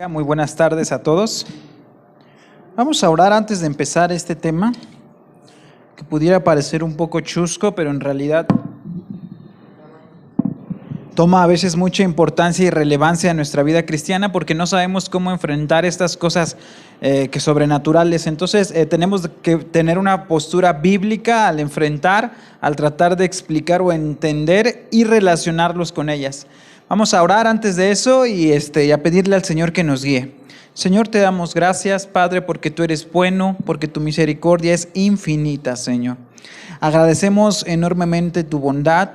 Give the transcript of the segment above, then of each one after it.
Muy buenas tardes a todos. Vamos a orar antes de empezar este tema, que pudiera parecer un poco chusco, pero en realidad toma a veces mucha importancia y relevancia en nuestra vida cristiana porque no sabemos cómo enfrentar estas cosas que sobrenaturales. Entonces tenemos que tener una postura bíblica al enfrentar, al tratar de explicar o entender y relacionarlos con ellas. Vamos a orar antes de eso y a pedirle al Señor que nos guíe. Señor, te damos gracias, Padre, porque tú eres bueno, porque tu misericordia es infinita, Señor. Agradecemos enormemente tu bondad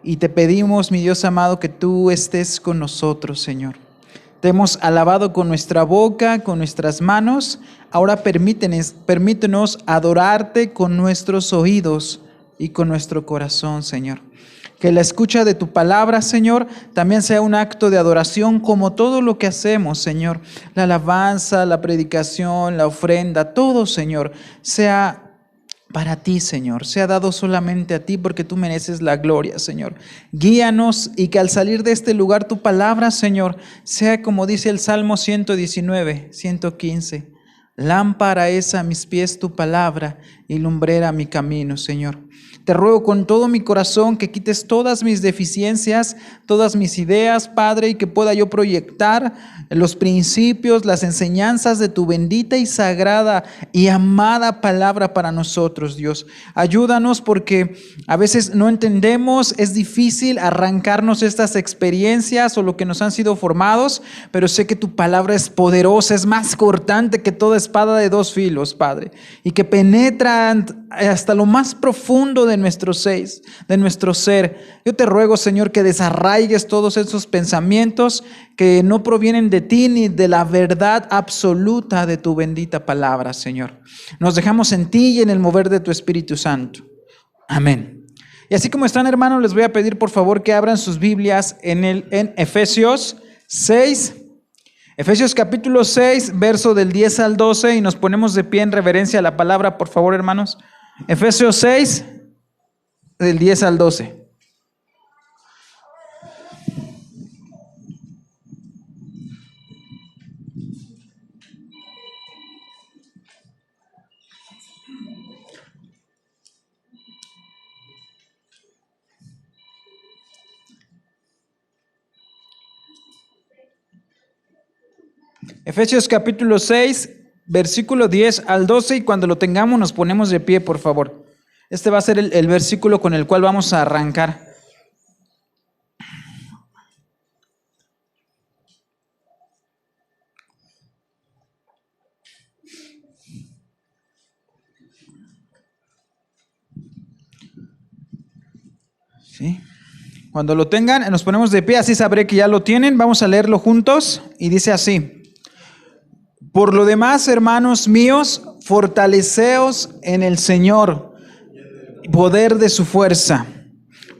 y te pedimos, mi Dios amado, que tú estés con nosotros, Señor. Te hemos alabado con nuestra boca, con nuestras manos. Ahora permítenos adorarte con nuestros oídos y con nuestro corazón, Señor. Que la escucha de tu palabra, Señor, también sea un acto de adoración como todo lo que hacemos, Señor. La alabanza, la predicación, la ofrenda, todo, Señor, sea para ti, Señor. Sea dado solamente a ti porque tú mereces la gloria, Señor. Guíanos y que al salir de este lugar tu palabra, Señor, sea como dice el Salmo 119, 115. Lámpara es a mis pies tu palabra y lumbrera mi camino, Señor. Te ruego con todo mi corazón que quites todas mis deficiencias, todas mis ideas, Padre, y que pueda yo proyectar los principios, las enseñanzas de tu bendita y sagrada y amada palabra para nosotros, Dios. Ayúdanos porque a veces no entendemos, es difícil arrancarnos estas experiencias o lo que nos han sido formados, pero sé que tu palabra es poderosa, es más cortante que toda espada de dos filos, Padre, y que penetra hasta lo más profundo de nuestro ser. Yo te ruego, Señor, que desarraigues todos esos pensamientos que no provienen de ti ni de la verdad absoluta de tu bendita palabra, Señor. Nos dejamos en ti y en el mover de tu Espíritu Santo. Amén. Y así como están, hermanos, les voy a pedir por favor que abran sus Biblias en Efesios 6. Efesios capítulo 6, verso del 10 al 12, y nos ponemos de pie en reverencia a la palabra, por favor, hermanos. Efesios 6, del 10 al 12. Efesios capítulo 6, versículo 10 al 12, y cuando lo tengamos nos ponemos de pie, por favor. Este va a ser el versículo con el cual vamos a arrancar. ¿Sí? Cuando lo tengan, nos ponemos de pie, así sabré que ya lo tienen. Vamos a leerlo juntos y dice así. Por lo demás, hermanos míos, fortaleceos en el Señor, poder de su fuerza.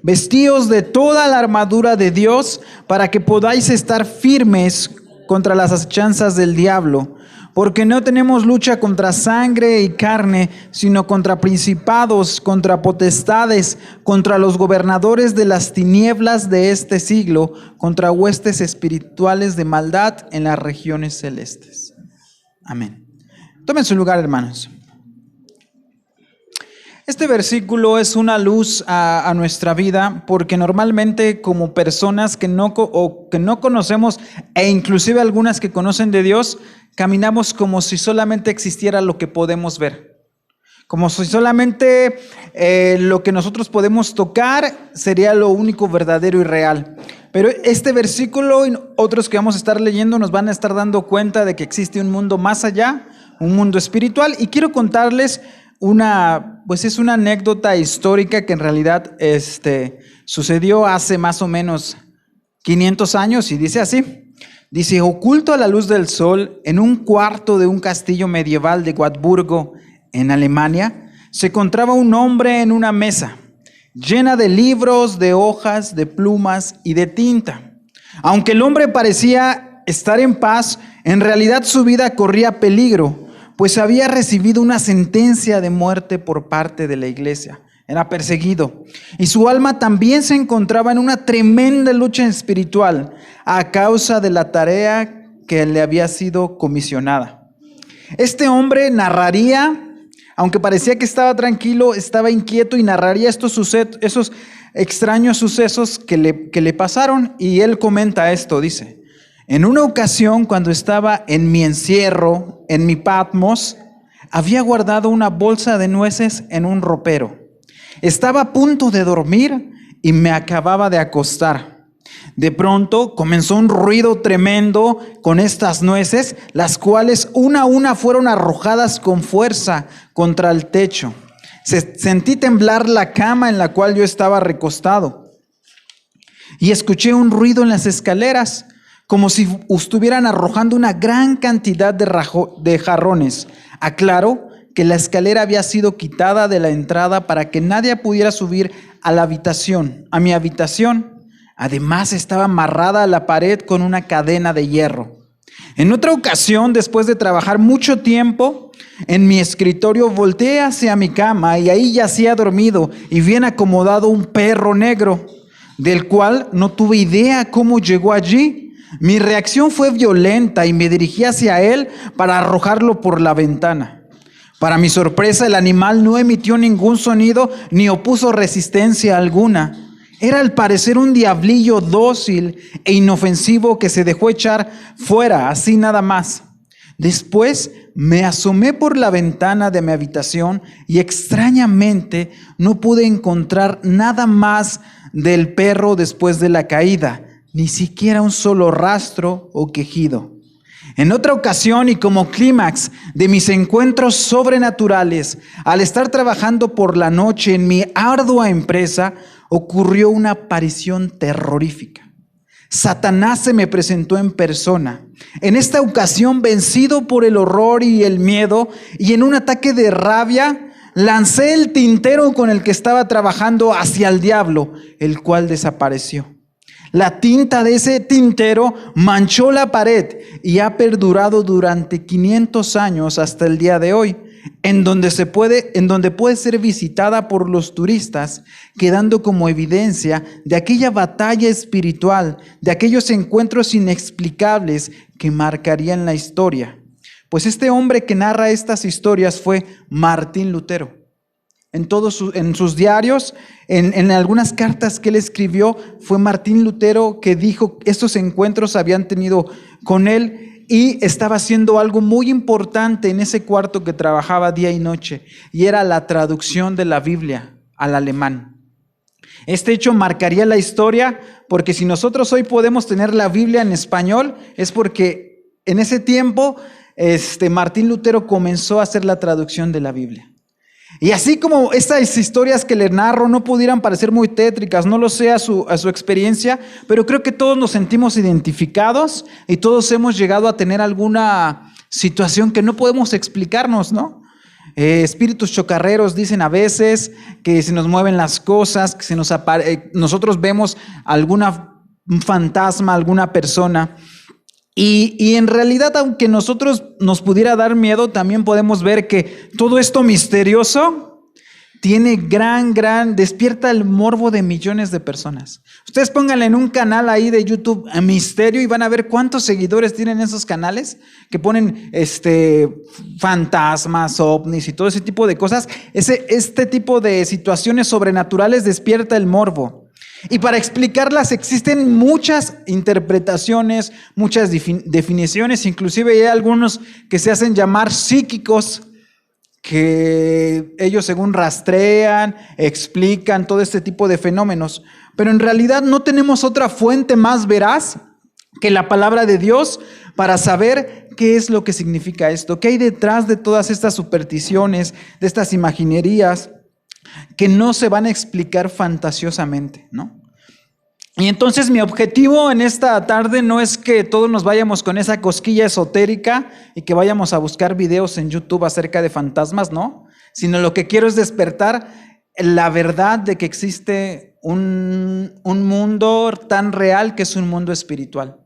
Vestíos de toda la armadura de Dios para que podáis estar firmes contra las acechanzas del diablo. Porque no tenemos lucha contra sangre y carne, sino contra principados, contra potestades, contra los gobernadores de las tinieblas de este siglo, contra huestes espirituales de maldad en las regiones celestes. Amén. Tomen su lugar, hermanos. Este versículo es una luz a nuestra vida porque normalmente como personas que no conocemos e inclusive algunas que conocen de Dios, caminamos como si solamente existiera lo que podemos ver. Como si solamente lo que nosotros podemos tocar sería lo único verdadero y real. Pero este versículo y otros que vamos a estar leyendo nos van a estar dando cuenta de que existe un mundo más allá, un mundo espiritual. Y quiero contarles es una anécdota histórica que en realidad sucedió hace más o menos 500 años y dice así. Dice, oculto a la luz del sol, en un cuarto de un castillo medieval de Wartburgo, en Alemania, se encontraba un hombre en una mesa, llena de libros, de hojas, de plumas y de tinta. Aunque el hombre parecía estar en paz, en realidad su vida corría peligro, pues había recibido una sentencia de muerte por parte de la iglesia. Era perseguido. Y su alma también se encontraba en una tremenda lucha espiritual a causa de la tarea que le había sido comisionada. Este hombre narraría, aunque parecía que estaba tranquilo, estaba inquieto y narraría esos extraños sucesos que le pasaron. Y él comenta esto, dice: en una ocasión, cuando estaba en mi encierro, en mi Patmos, había guardado una bolsa de nueces en un ropero. Estaba a punto de dormir y me acababa de acostar. De pronto comenzó un ruido tremendo con estas nueces, las cuales una a una fueron arrojadas con fuerza contra el techo. Sentí temblar la cama en la cual yo estaba recostado y escuché un ruido en las escaleras, como si estuvieran arrojando una gran cantidad de jarrones. Aclaro que la escalera había sido quitada de la entrada para que nadie pudiera subir a mi habitación. Además, estaba amarrada a la pared con una cadena de hierro. En otra ocasión, después de trabajar mucho tiempo en mi escritorio, volteé hacia mi cama y ahí yacía dormido y bien acomodado un perro negro, del cual no tuve idea cómo llegó allí. Mi reacción fue violenta y me dirigí hacia él para arrojarlo por la ventana. Para mi sorpresa, el animal no emitió ningún sonido ni opuso resistencia alguna. Era al parecer un diablillo dócil e inofensivo que se dejó echar fuera, así nada más. Después me asomé por la ventana de mi habitación y extrañamente no pude encontrar nada más del perro después de la caída, ni siquiera un solo rastro o quejido. En otra ocasión, y como clímax de mis encuentros sobrenaturales, al estar trabajando por la noche en mi ardua empresa, ocurrió una aparición terrorífica. Satanás se me presentó en persona. En esta ocasión, vencido por el horror y el miedo, y en un ataque de rabia, lancé el tintero con el que estaba trabajando hacia el diablo, el cual desapareció. La tinta de ese tintero manchó la pared y ha perdurado durante 500 años hasta el día de hoy, en donde puede ser visitada por los turistas, quedando como evidencia de aquella batalla espiritual, de aquellos encuentros inexplicables que marcarían la historia. Pues este hombre que narra estas historias fue Martín Lutero. En sus diarios, en algunas cartas que él escribió, fue Martín Lutero que dijo que estos encuentros habían tenido con él y estaba haciendo algo muy importante en ese cuarto que trabajaba día y noche, y era la traducción de la Biblia al alemán. Este hecho marcaría la historia, porque si nosotros hoy podemos tener la Biblia en español, es porque en ese tiempo Martín Lutero comenzó a hacer la traducción de la Biblia. Y así como estas historias que le narro no pudieran parecer muy tétricas, no lo sé a su experiencia, pero creo que todos nos sentimos identificados y todos hemos llegado a tener alguna situación que no podemos explicarnos, ¿no? Espíritus chocarreros dicen a veces que se nos mueven las cosas, que nosotros vemos un fantasma, alguna persona. Y en realidad, aunque nosotros nos pudiera dar miedo, también podemos ver que todo esto misterioso tiene despierta el morbo de millones de personas. Ustedes pónganle en un canal ahí de YouTube a Misterio y van a ver cuántos seguidores tienen esos canales que ponen fantasmas, ovnis y todo ese tipo de cosas. Este tipo de situaciones sobrenaturales despierta el morbo. Y para explicarlas existen muchas interpretaciones, muchas definiciones, inclusive hay algunos que se hacen llamar psíquicos, que ellos según rastrean, explican todo este tipo de fenómenos. Pero en realidad no tenemos otra fuente más veraz que la palabra de Dios para saber qué es lo que significa esto, qué hay detrás de todas estas supersticiones, de estas imaginerías que no se van a explicar fantasiosamente, ¿no? Y entonces mi objetivo en esta tarde no es que todos nos vayamos con esa cosquilla esotérica y que vayamos a buscar videos en YouTube acerca de fantasmas, no, sino lo que quiero es despertar la verdad de que existe un mundo tan real que es un mundo espiritual.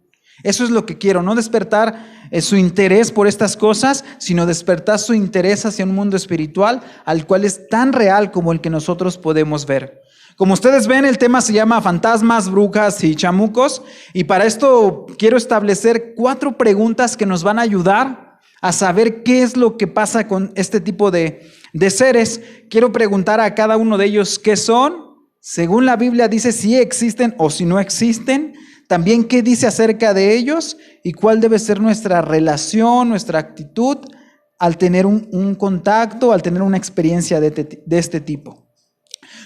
Eso es lo que quiero, no despertar su interés por estas cosas, sino despertar su interés hacia un mundo espiritual al cual es tan real como el que nosotros podemos ver. Como ustedes ven, el tema se llama fantasmas, brujas y chamucos. Y para esto quiero establecer 4 preguntas que nos van a ayudar a saber qué es lo que pasa con este tipo de seres. Quiero preguntar a cada uno de ellos qué son. Según la Biblia dice si existen o si no existen. También qué dice acerca de ellos y cuál debe ser nuestra relación, nuestra actitud al tener un contacto, al tener una experiencia de este tipo.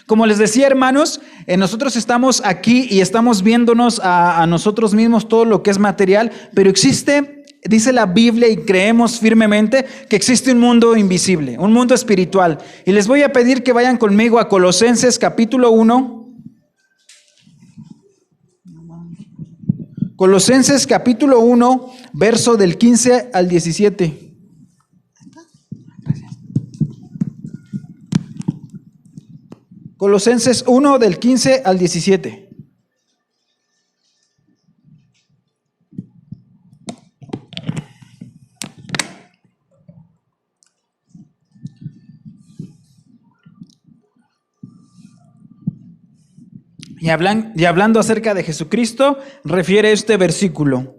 Como les decía, hermanos, nosotros estamos aquí y estamos viéndonos a nosotros mismos todo lo que es material, pero existe, dice la Biblia y creemos firmemente que existe un mundo invisible, un mundo espiritual. Y les voy a pedir que vayan conmigo a Colosenses capítulo 1. Colosenses capítulo 1, verso del 15 al 17. Colosenses 1 del 15 al 17. Y hablando acerca de Jesucristo, refiere este versículo.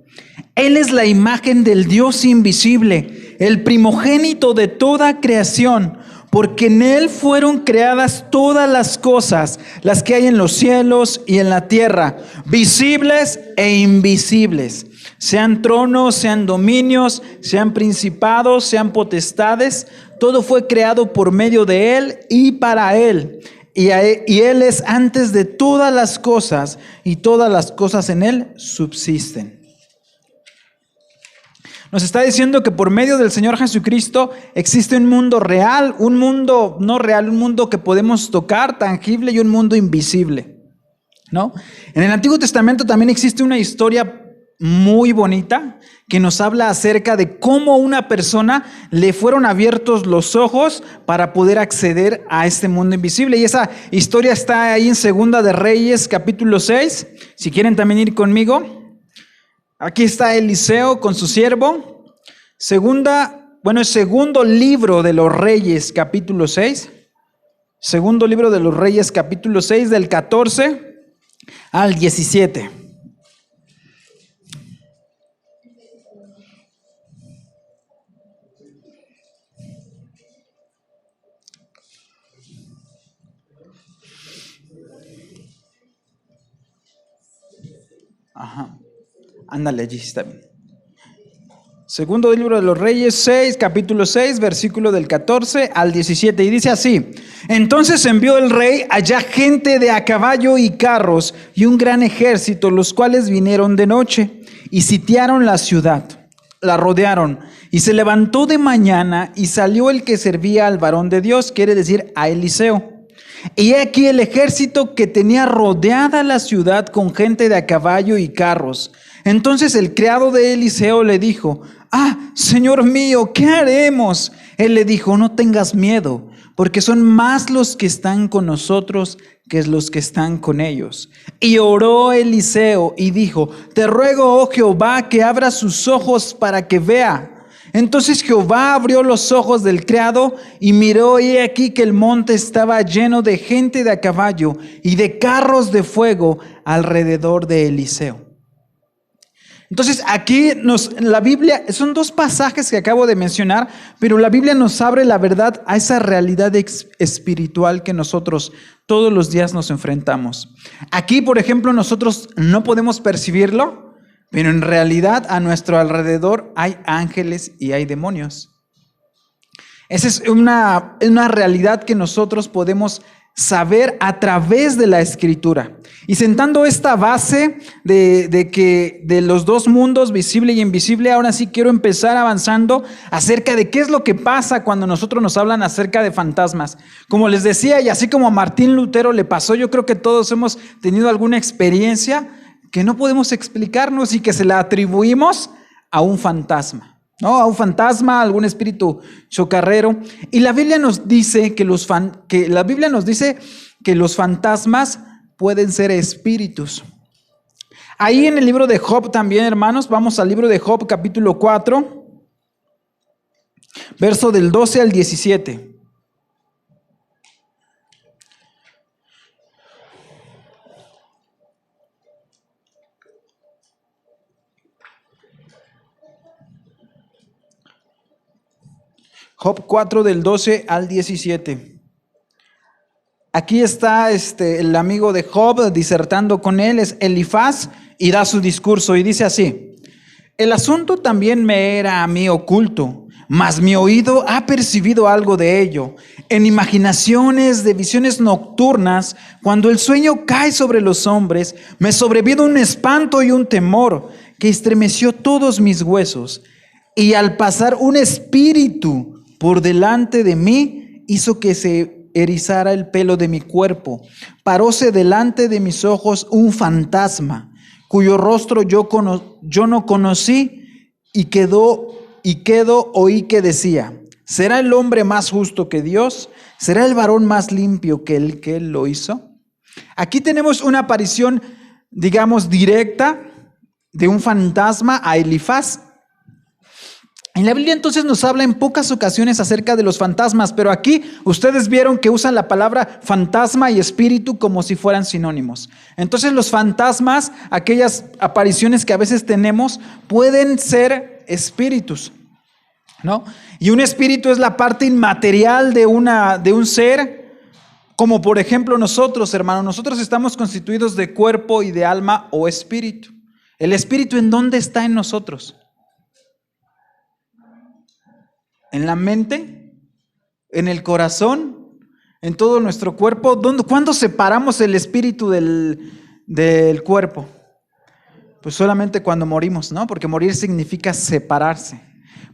Él es la imagen del Dios invisible, el primogénito de toda creación, porque en Él fueron creadas todas las cosas, las que hay en los cielos y en la tierra, visibles e invisibles. Sean tronos, sean dominios, sean principados, sean potestades, todo fue creado por medio de Él y para Él. Y Él es antes de todas las cosas, y todas las cosas en Él subsisten. Nos está diciendo que por medio del Señor Jesucristo existe un mundo real, un mundo no real, un mundo que podemos tocar, tangible, y un mundo invisible, ¿no? En el Antiguo Testamento también existe una historia muy bonita que nos habla acerca de cómo a una persona le fueron abiertos los ojos para poder acceder a este mundo invisible. Y esa historia está ahí en Segunda de Reyes, capítulo 6. Si quieren también ir conmigo. Aquí está Eliseo con su siervo. Segundo libro de los Reyes, capítulo 6. Segundo libro de los Reyes, capítulo 6, del 14 al 17. Ajá. Ándale, allí está bien. Segundo libro de los Reyes 6, capítulo 6, versículo del 14 al 17. Y dice así: Entonces envió el rey allá gente de a caballo y carros y un gran ejército, los cuales vinieron de noche y sitiaron la ciudad. La rodearon y se levantó de mañana y salió el que servía al varón de Dios, quiere decir a Eliseo. Y aquí el ejército que tenía rodeada la ciudad con gente de a caballo y carros. Entonces el criado de Eliseo le dijo: Señor mío, ¿qué haremos? Él le dijo: no tengas miedo, porque son más los que están con nosotros que los que están con ellos. Y oró Eliseo y dijo: te ruego, oh Jehová, que abra sus ojos para que vea. Entonces Jehová abrió los ojos del criado y miró, y he aquí que el monte estaba lleno de gente de a caballo y de carros de fuego alrededor de Eliseo. Entonces aquí la Biblia, son 2 pasajes que acabo de mencionar, pero la Biblia nos abre la verdad a esa realidad espiritual que nosotros todos los días nos enfrentamos. Aquí, por ejemplo, nosotros no podemos percibirlo, pero en realidad a nuestro alrededor hay ángeles y hay demonios. Esa es una realidad que nosotros podemos saber a través de la Escritura. Y sentando esta base de los 2 mundos, visible y invisible, ahora sí quiero empezar avanzando acerca de qué es lo que pasa cuando nosotros nos hablan acerca de fantasmas. Como les decía, y así como a Martín Lutero le pasó, yo creo que todos hemos tenido alguna experiencia que no podemos explicarnos y que se la atribuimos a un fantasma, ¿no? A un fantasma, a algún espíritu chocarrero. Y la Biblia nos dice que los fantasmas pueden ser espíritus. Ahí en el libro de Job también, hermanos, vamos al libro de Job, capítulo 4, verso del 12 al 17. Job 4 del 12 al 17. Aquí está el amigo de Job disertando con él, es Elifaz, y da su discurso y dice así: el asunto también me era a mí oculto, mas mi oído ha percibido algo de ello. En imaginaciones de visiones nocturnas, cuando el sueño cae sobre los hombres, me sobrevino un espanto y un temor que estremeció todos mis huesos. Y al pasar un espíritu por delante de mí, hizo que se erizara el pelo de mi cuerpo. Paróse delante de mis ojos un fantasma, cuyo rostro yo no conocí, y oí que decía: ¿será el hombre más justo que Dios? ¿Será el varón más limpio que el que él lo hizo? Aquí tenemos una aparición, digamos, directa de un fantasma a Elifaz. En la Biblia entonces nos habla en pocas ocasiones acerca de los fantasmas, pero aquí ustedes vieron que usan la palabra fantasma y espíritu como si fueran sinónimos. Entonces los fantasmas, aquellas apariciones que a veces tenemos, pueden ser espíritus, ¿no? Y un espíritu es la parte inmaterial de un ser, como por ejemplo nosotros, hermanos. Nosotros estamos constituidos de cuerpo y de alma o espíritu. ¿El espíritu en dónde está en nosotros? ¿En la mente? ¿En el corazón? ¿En todo nuestro cuerpo? ¿Cuándo separamos el espíritu del cuerpo? Pues solamente cuando morimos, ¿no? Porque morir significa separarse.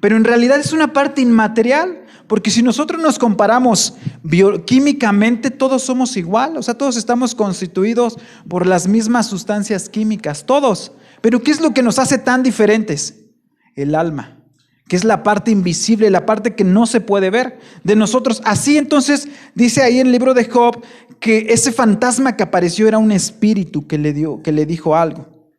Pero en realidad es una parte inmaterial, porque si nosotros nos comparamos bioquímicamente, todos somos igual, o sea, todos estamos constituidos por las mismas sustancias químicas, todos. Pero ¿qué es lo que nos hace tan diferentes? El alma, que es la parte invisible, la parte que no se puede ver de nosotros. Así entonces dice ahí en el libro de Job que ese fantasma que apareció era un espíritu que le dijo algo.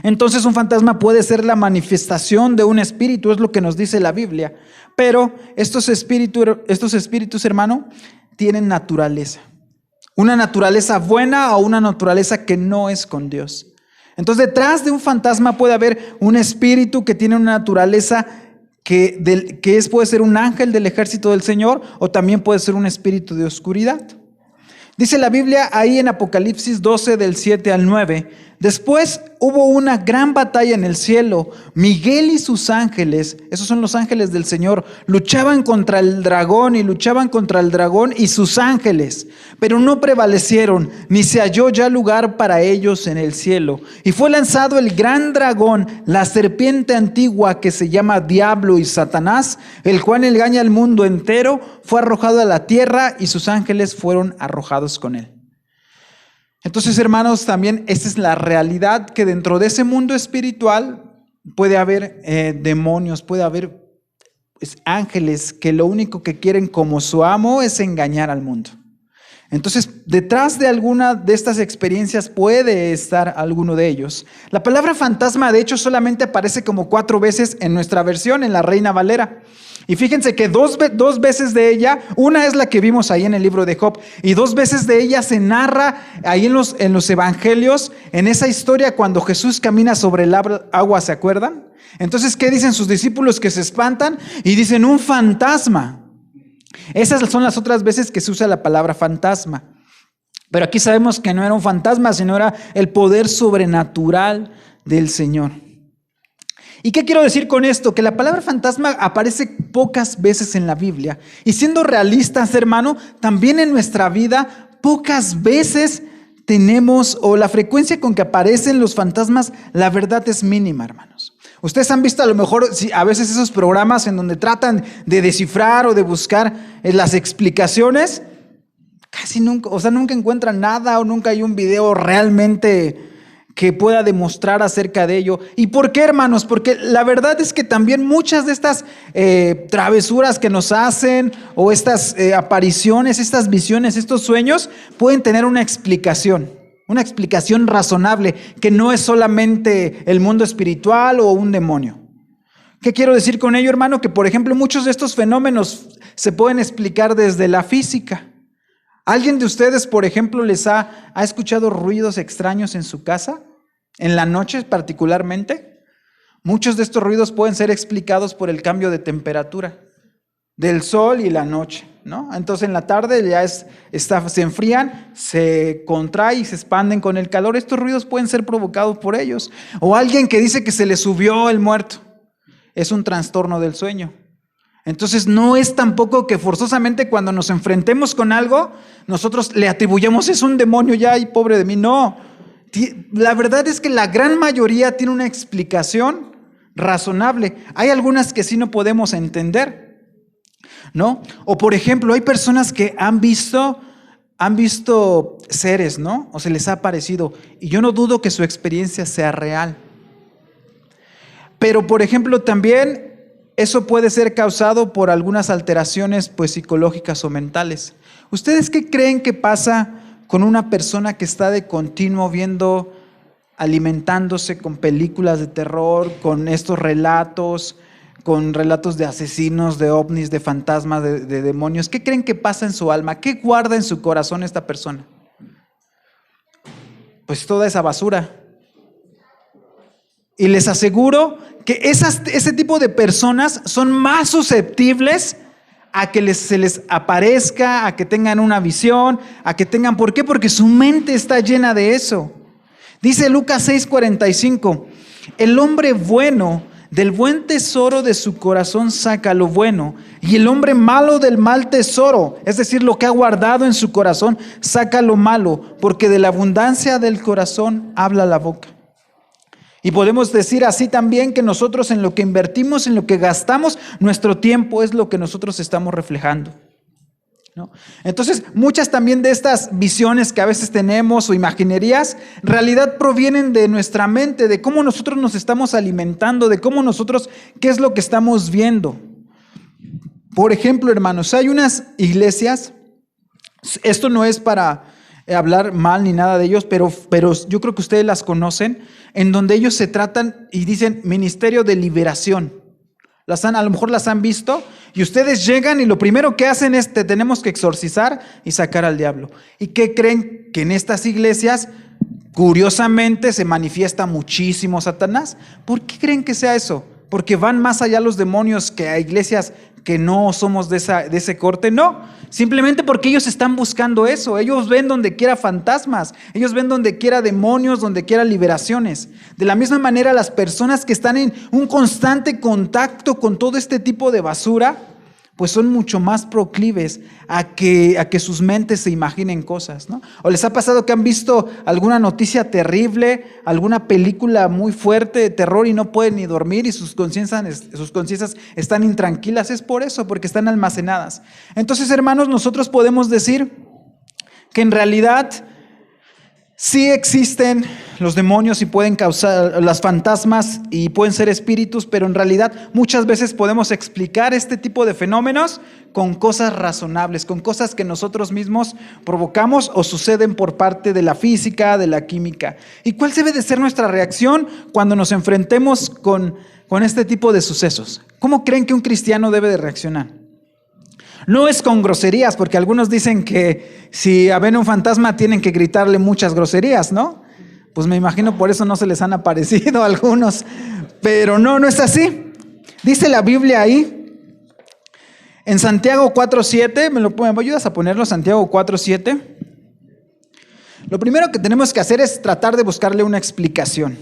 Entonces un fantasma puede ser la manifestación de un espíritu, es lo que nos dice la Biblia. Pero estos espíritus, hermano, tienen naturaleza. Una naturaleza buena o una naturaleza que no es con Dios. Entonces detrás de un fantasma puede haber un espíritu que tiene una naturaleza puede ser un ángel del ejército del Señor, o también puede ser un espíritu de oscuridad. Dice la Biblia ahí en Apocalipsis 12 del 7 al 9: después hubo una gran batalla en el cielo. Miguel y sus ángeles, esos son los ángeles del Señor, luchaban contra el dragón y sus ángeles, pero no prevalecieron, ni se halló ya lugar para ellos en el cielo. Y fue lanzado el gran dragón, la serpiente antigua que se llama Diablo y Satanás, el cual engaña al mundo entero. Fue arrojado a la tierra y sus ángeles fueron arrojados con él. Entonces, hermanos, también esta es la realidad, que dentro de ese mundo espiritual puede haber demonios, puede haber ángeles que lo único que quieren como su amo es engañar al mundo. Entonces, detrás de alguna de estas experiencias puede estar alguno de ellos. La palabra fantasma, de hecho, solamente aparece como 4 veces en nuestra versión, en la Reina Valera. Y fíjense que dos veces de ella, una es la que vimos ahí en el libro de Job, y 2 veces de ella se narra ahí en los evangelios, en esa historia cuando Jesús camina sobre el agua, ¿se acuerdan? Entonces, ¿qué dicen sus discípulos? Que se espantan y dicen: un fantasma. Esas son las otras veces que se usa la palabra fantasma. Pero aquí sabemos que no era un fantasma, sino era el poder sobrenatural del Señor. ¿Y qué quiero decir con esto? Que la palabra fantasma aparece pocas veces en la Biblia. Y siendo realistas, hermano, también en nuestra vida pocas veces tenemos, o la frecuencia con que aparecen los fantasmas, la verdad es mínima, hermanos. Ustedes han visto a lo mejor a veces esos programas en donde tratan de descifrar o de buscar las explicaciones. Casi nunca, nunca encuentran nada, o nunca hay un video realmente que pueda demostrar acerca de ello. ¿Y por qué, hermanos? Porque la verdad es que también muchas de estas travesuras que nos hacen, o estas apariciones, estas visiones, estos sueños, pueden tener una explicación razonable, que no es solamente el mundo espiritual o un demonio. ¿Qué quiero decir con ello, hermano? Que, por ejemplo, muchos de estos fenómenos se pueden explicar desde la física. ¿Alguien de ustedes, por ejemplo, ha escuchado ruidos extraños en su casa? En la noche particularmente. Muchos de estos ruidos pueden ser explicados por el cambio de temperatura. del sol y la noche, ¿no? Entonces en la tarde ya se enfrían, se contraen y se expanden con el calor. Estos ruidos pueden ser provocados por ellos. O alguien que dice que se le subió el muerto. Es un trastorno del sueño. Entonces no es tampoco que forzosamente cuando nos enfrentemos con algo, nosotros le atribuyamos, es un demonio ya y pobre de mí. No, la verdad es que la gran mayoría tiene una explicación razonable. Hay algunas que sí no podemos entender, ¿no? O por ejemplo, hay personas que han visto seres, ¿no? O se les ha aparecido, y yo no dudo que su experiencia sea real. Pero por ejemplo también eso puede ser causado por algunas alteraciones pues psicológicas o mentales. ¿Ustedes qué creen que pasa con una persona que está de continuo viendo, alimentándose con películas de terror, con estos relatos, con relatos de asesinos, de ovnis, de fantasmas, de demonios? ¿Qué creen que pasa en su alma? ¿Qué guarda en su corazón esta persona? Pues toda esa basura. Y les aseguro que ese tipo de personas son más susceptibles a que se les aparezca, a que tengan una visión, a que tengan... ¿Por qué? Porque su mente está llena de eso. Dice Lucas 6:45, el hombre bueno del buen tesoro de su corazón saca lo bueno, y el hombre malo del mal tesoro, es decir, lo que ha guardado en su corazón, saca lo malo, porque de la abundancia del corazón habla la boca. Y podemos decir así también que nosotros en lo que invertimos, en lo que gastamos, nuestro tiempo es lo que nosotros estamos reflejando, ¿no? Entonces, muchas también de estas visiones que a veces tenemos o imaginerías, en realidad provienen de nuestra mente, de cómo nosotros nos estamos alimentando, de cómo nosotros, qué es lo que estamos viendo. Por ejemplo, hermanos, hay unas iglesias, esto no es para hablar mal ni nada de ellos, pero yo creo que ustedes las conocen, en donde ellos se tratan y dicen ministerio de liberación. A lo mejor las han visto, y ustedes llegan y lo primero que hacen es: te tenemos que exorcizar y sacar al diablo. ¿Y qué creen? Que en estas iglesias, curiosamente, se manifiesta muchísimo Satanás. ¿Por qué creen que sea eso? ¿Porque van más allá los demonios que a iglesias que no somos de ese corte? No, simplemente porque ellos están buscando eso. Ellos ven donde quiera fantasmas, ellos ven donde quiera demonios, donde quiera liberaciones. De la misma manera, las personas que están en un constante contacto con todo este tipo de basura, pues son mucho más proclives a que sus mentes se imaginen cosas, ¿no? ¿O les ha pasado que han visto alguna noticia terrible, alguna película muy fuerte de terror y no pueden ni dormir y sus conciencias están intranquilas? Es por eso, porque están almacenadas. Entonces, hermanos, nosotros podemos decir que en realidad sí existen los demonios y pueden causar las fantasmas y pueden ser espíritus, pero en realidad muchas veces podemos explicar este tipo de fenómenos con cosas razonables, con cosas que nosotros mismos provocamos o suceden por parte de la física, de la química. ¿Y cuál debe de ser nuestra reacción cuando nos enfrentemos con este tipo de sucesos? ¿Cómo creen que un cristiano debe de reaccionar? No es con groserías, porque algunos dicen que si ven un fantasma tienen que gritarle muchas groserías, ¿no? Pues me imagino por eso no se les han aparecido a algunos. Pero no es así. Dice la Biblia ahí, en Santiago 4:7, ¿me ayudas a ponerlo? Santiago 4:7. Lo primero que tenemos que hacer es tratar de buscarle una explicación.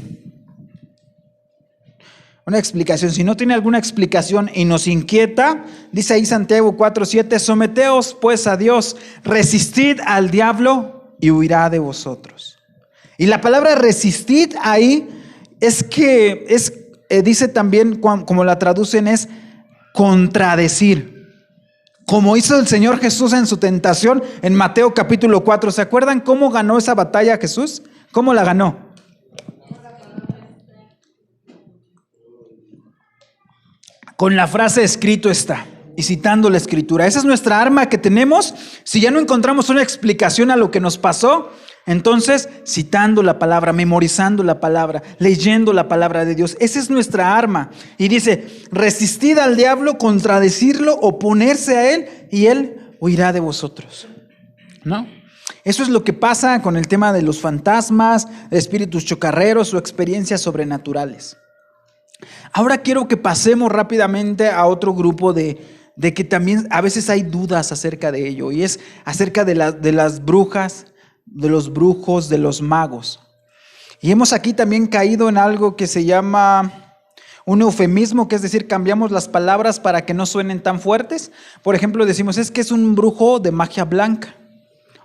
Una explicación. Si no tiene alguna explicación y nos inquieta, dice ahí Santiago 4:7, someteos pues a Dios, resistid al diablo y huirá de vosotros. Y la palabra resistid ahí dice también, como la traducen, es contradecir. Como hizo el Señor Jesús en su tentación en Mateo capítulo 4. ¿Se acuerdan cómo ganó esa batalla Jesús? ¿Cómo la ganó? Con la frase escrito está, y citando la escritura. Esa es nuestra arma que tenemos. Si ya no encontramos una explicación a lo que nos pasó, entonces citando la palabra, memorizando la palabra, leyendo la palabra de Dios. Esa es nuestra arma. Y dice, resistid al diablo, contradecirlo, oponerse a él, y él huirá de vosotros, ¿no? Eso es lo que pasa con el tema de los fantasmas, espíritus chocarreros o experiencias sobrenaturales. Ahora quiero que pasemos rápidamente a otro grupo de de que también a veces hay dudas acerca de ello, y es acerca de las brujas, de los brujos, de los magos. Y hemos aquí también caído en algo que se llama un eufemismo, que es decir, cambiamos las palabras para que no suenen tan fuertes. Por ejemplo, decimos, es que es un brujo de magia blanca,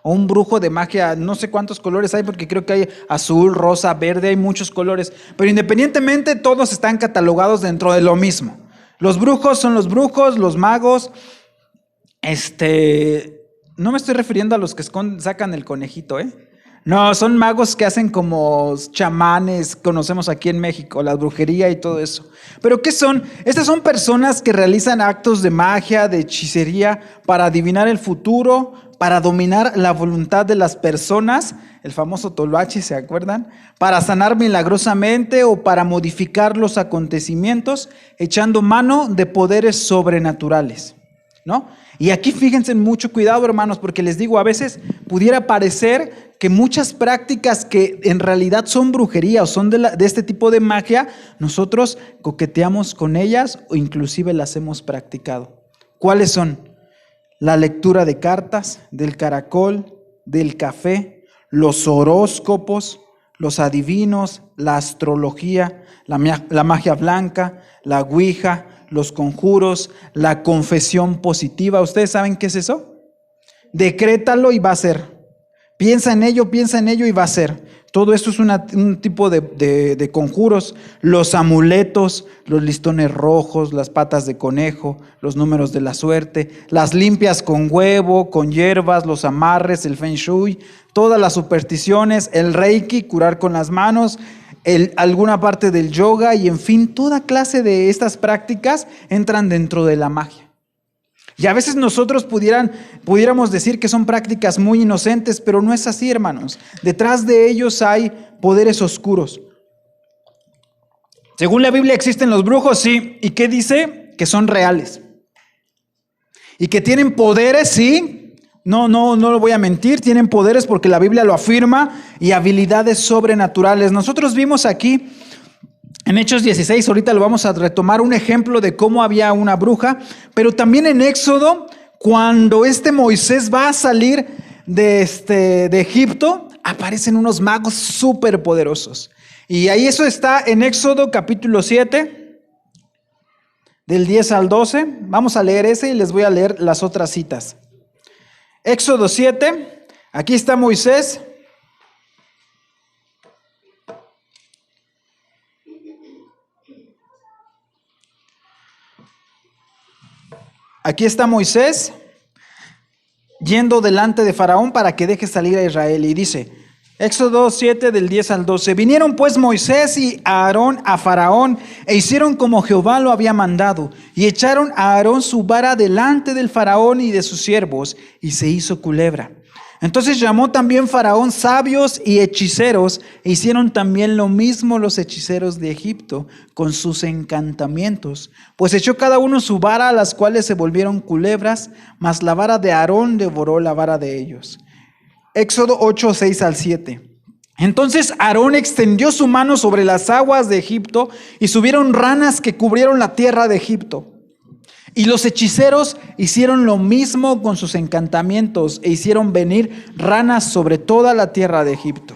o un brujo de magia, no sé cuántos colores hay, porque creo que hay azul, rosa, verde, hay muchos colores, pero independientemente todos están catalogados dentro de lo mismo. Los brujos son los brujos, los magos, no me estoy refiriendo a los que sacan el conejito, No, son magos que hacen como chamanes, conocemos aquí en México, la brujería y todo eso. ¿Pero qué son? Estas son personas que realizan actos de magia, de hechicería, para adivinar el futuro, para dominar la voluntad de las personas, el famoso toloache, ¿se acuerdan? Para sanar milagrosamente o para modificar los acontecimientos, echando mano de poderes sobrenaturales, ¿no? Y aquí fíjense mucho cuidado, hermanos, porque les digo, a veces pudiera parecer que muchas prácticas que en realidad son brujería o son de este tipo de magia, nosotros coqueteamos con ellas o inclusive las hemos practicado. ¿Cuáles son? La lectura de cartas, del caracol, del café, los horóscopos, los adivinos, la astrología, la magia blanca, la ouija, los conjuros, la confesión positiva. ¿Ustedes saben qué es eso? Decrétalo y va a ser. Piensa en ello y va a ser. Todo esto es un tipo de conjuros. Los amuletos, los listones rojos, las patas de conejo, los números de la suerte, las limpias con huevo, con hierbas, los amarres, el feng shui, todas las supersticiones, el reiki, curar con las manos, alguna parte del yoga y en fin, toda clase de estas prácticas entran dentro de la magia. Y a veces nosotros pudiéramos decir que son prácticas muy inocentes, pero no es así, hermanos. Detrás de ellos hay poderes oscuros. Según la Biblia existen los brujos, sí. ¿Y qué dice? Que son reales. Y que tienen poderes, sí. No lo voy a mentir, tienen poderes porque la Biblia lo afirma, y habilidades sobrenaturales. Nosotros vimos aquí en Hechos 16, ahorita lo vamos a retomar, un ejemplo de cómo había una bruja, pero también en Éxodo, cuando Moisés va a salir de Egipto, aparecen unos magos súper poderosos. Y ahí eso está en Éxodo capítulo 7, del 10 al 12. Vamos a leer ese y les voy a leer las otras citas. Éxodo 7, aquí está Moisés. Aquí está Moisés yendo delante de Faraón para que deje salir a Israel. Y dice, Éxodo 7 del 10 al 12. Vinieron pues Moisés y Aarón a Faraón e hicieron como Jehová lo había mandado. Y echaron a Aarón su vara delante del Faraón y de sus siervos, y se hizo culebra. Entonces llamó también Faraón sabios y hechiceros, e hicieron también lo mismo los hechiceros de Egipto con sus encantamientos. Pues echó cada uno su vara, a las cuales se volvieron culebras, mas la vara de Aarón devoró la vara de ellos. Éxodo 8, 6 al 7. Entonces Aarón extendió su mano sobre las aguas de Egipto, y subieron ranas que cubrieron la tierra de Egipto. Y los hechiceros hicieron lo mismo con sus encantamientos, e hicieron venir ranas sobre toda la tierra de Egipto.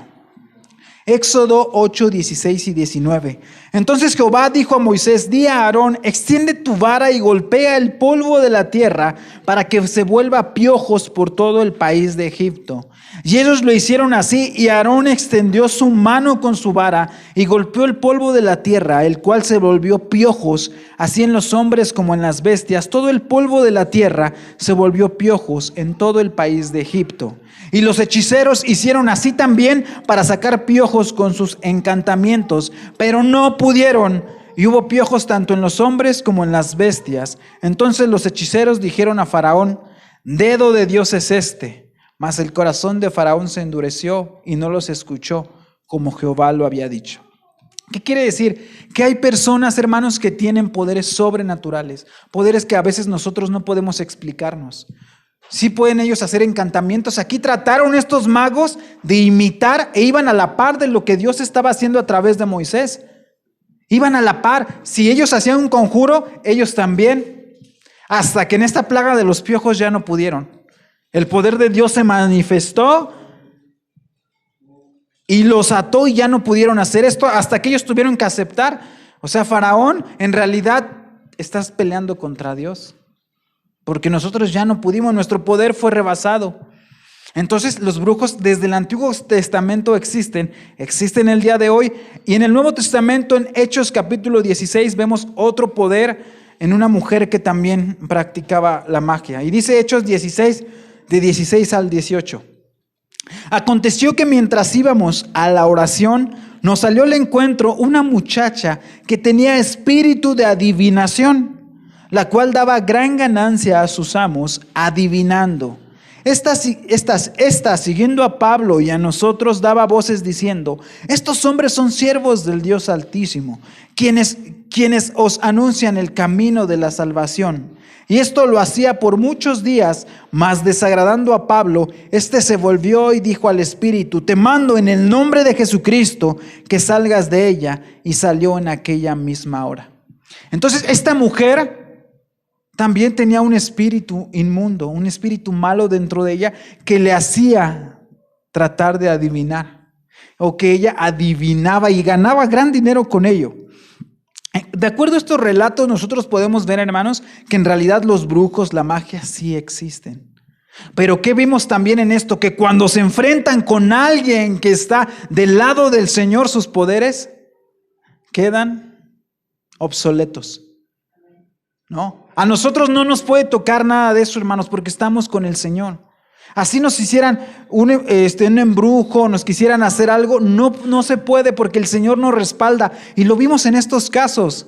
Éxodo 8, 16 y 19. Entonces Jehová dijo a Moisés, di a Aarón, extiende tu vara y golpea el polvo de la tierra para que se vuelva piojos por todo el país de Egipto. Y ellos lo hicieron así, y Aarón extendió su mano con su vara y golpeó el polvo de la tierra, el cual se volvió piojos, así en los hombres como en las bestias. Todo el polvo de la tierra se volvió piojos en todo el país de Egipto. Y los hechiceros hicieron así también para sacar piojos con sus encantamientos, pero no pudieron. Y hubo piojos tanto en los hombres como en las bestias. Entonces los hechiceros dijeron a Faraón, dedo de Dios es este. Mas el corazón de Faraón se endureció y no los escuchó, como Jehová lo había dicho. ¿Qué quiere decir? Que hay personas, hermanos, que tienen poderes sobrenaturales, poderes que a veces nosotros no podemos explicarnos. Sí pueden ellos hacer encantamientos. Aquí trataron estos magos de imitar e iban a la par de lo que Dios estaba haciendo a través de Moisés. Iban a la par. Si ellos hacían un conjuro, ellos también. hasta que en esta plaga de los piojos ya no pudieron. El poder de Dios se manifestó y los ató y ya no pudieron hacer esto hasta que ellos tuvieron que aceptar. O sea, Faraón, en realidad estás peleando contra Dios, porque nosotros ya no pudimos, nuestro poder fue rebasado. Entonces los brujos desde el Antiguo Testamento existen el día de hoy, y en el Nuevo Testamento, en Hechos capítulo 16, vemos otro poder en una mujer que también practicaba la magia. Y dice Hechos 16, de 16 al 18. Aconteció que mientras íbamos a la oración, nos salió al encuentro una muchacha que tenía espíritu de adivinación, la cual daba gran ganancia a sus amos adivinando. Esta, siguiendo a Pablo y a nosotros, daba voces diciendo: estos hombres son siervos del Dios Altísimo, quienes os anuncian el camino de la salvación. Y esto lo hacía por muchos días, mas desagradando a Pablo, éste se volvió y dijo al espíritu: te mando en el nombre de Jesucristo que salgas de ella. Y salió en aquella misma hora. Entonces esta mujer también tenía un espíritu inmundo, un espíritu malo dentro de ella que le hacía tratar de adivinar, o que ella adivinaba y ganaba gran dinero con ello. De acuerdo a estos relatos, nosotros podemos ver, hermanos, que en realidad los brujos, la magia sí existen. Pero ¿qué vimos también en esto? Que cuando se enfrentan con alguien que está del lado del Señor, sus poderes quedan obsoletos. ¿No? A nosotros no nos puede tocar nada de eso, hermanos, porque estamos con el Señor. Así nos hicieran un embrujo, nos quisieran hacer algo, no se puede, porque el Señor nos respalda. Y lo vimos en estos casos,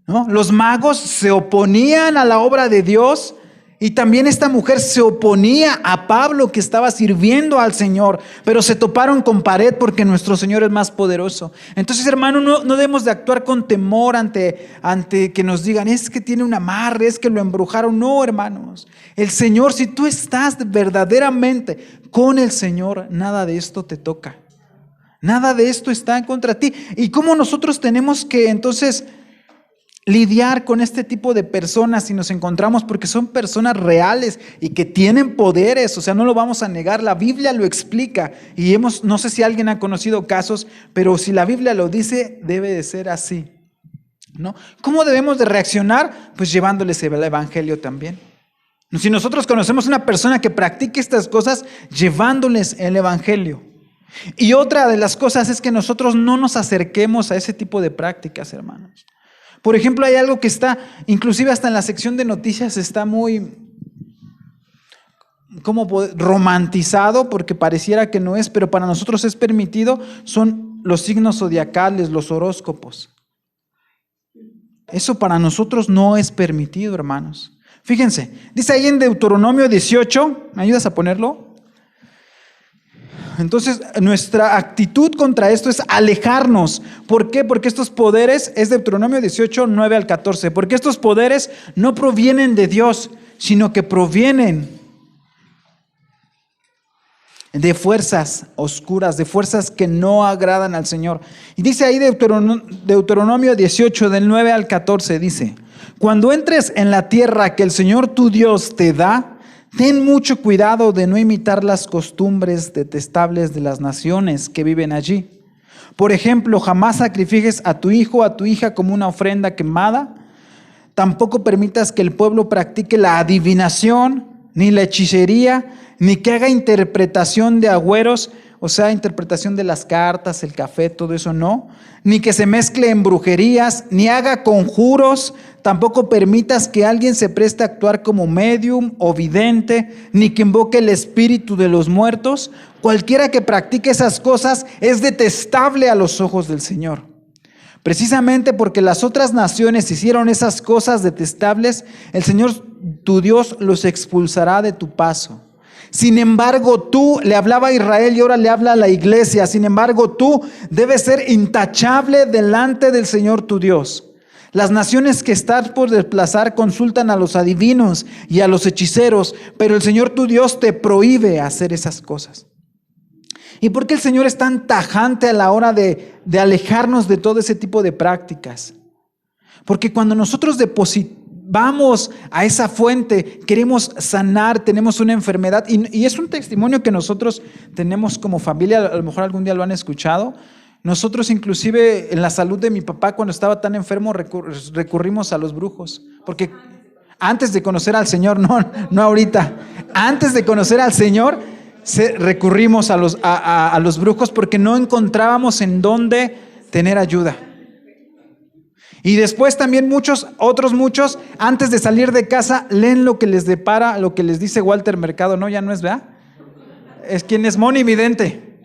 ¿no? Los magos se oponían a la obra de Dios, y también esta mujer se oponía a Pablo, que estaba sirviendo al Señor, pero se toparon con pared porque nuestro Señor es más poderoso. Entonces, hermano, no debemos de actuar con temor ante que nos digan: es que tiene un amarre, es que lo embrujaron. No, hermanos, el Señor, si tú estás verdaderamente con el Señor, nada de esto te toca. Nada de esto está en contra de ti. ¿Y cómo nosotros tenemos que entonces lidiar con este tipo de personas si nos encontramos? Porque son personas reales y que tienen poderes, o sea, no lo vamos a negar, la Biblia lo explica, y no sé si alguien ha conocido casos, pero si la Biblia lo dice, debe de ser así, ¿no? ¿Cómo debemos de reaccionar? Pues llevándoles el evangelio también. Si nosotros conocemos una persona que practique estas cosas, llevándoles el evangelio. Y otra de las cosas es que nosotros no nos acerquemos a ese tipo de prácticas, hermanos. Por ejemplo, hay algo que está, inclusive hasta en la sección de noticias, está muy romantizado, porque pareciera que no es, pero para nosotros es permitido. Son los signos zodiacales, los horóscopos. Eso para nosotros no es permitido, hermanos. Fíjense, dice ahí en Deuteronomio 18, ¿me ayudas a ponerlo? Entonces, nuestra actitud contra esto es alejarnos. ¿Por qué? Porque estos poderes, es Deuteronomio 18, 9 al 14, porque estos poderes no provienen de Dios, sino que provienen de fuerzas oscuras, de fuerzas que no agradan al Señor. Y dice ahí Deuteronomio 18, del 9 al 14, dice: cuando entres en la tierra que el Señor tu Dios te da, ten mucho cuidado de no imitar las costumbres detestables de las naciones que viven allí. Por ejemplo, jamás sacrifiques a tu hijo o a tu hija como una ofrenda quemada. Tampoco permitas que el pueblo practique la adivinación, ni la hechicería, ni que haga interpretación de agüeros, o sea, interpretación de las cartas, el café, todo eso no. Ni que se mezcle en brujerías, ni haga conjuros. Tampoco permitas que alguien se preste a actuar como medium o vidente, ni que invoque el espíritu de los muertos. Cualquiera que practique esas cosas es detestable a los ojos del Señor. Precisamente porque las otras naciones hicieron esas cosas detestables, el Señor tu Dios los expulsará de tu paso. Sin embargo, tú, le hablaba a Israel y ahora le habla a la iglesia, sin embargo, tú debes ser intachable delante del Señor tu Dios. Las naciones que estás por desplazar consultan a los adivinos y a los hechiceros, pero el Señor tu Dios te prohíbe hacer esas cosas. ¿Y por qué el Señor es tan tajante a la hora de alejarnos de todo ese tipo de prácticas? Porque cuando nosotros vamos a esa fuente, queremos sanar, tenemos una enfermedad, y es un testimonio que nosotros tenemos como familia, a lo mejor algún día lo han escuchado. Nosotros inclusive en la salud de mi papá, cuando estaba tan enfermo, recurrimos a los brujos, porque antes de conocer al Señor, no ahorita, antes de conocer al Señor, recurrimos a los brujos porque no encontrábamos en dónde tener ayuda. Y después también muchos, antes de salir de casa, leen lo que les depara, lo que les dice Walter Mercado. No, ya no es, ¿verdad? Es quien es monividente.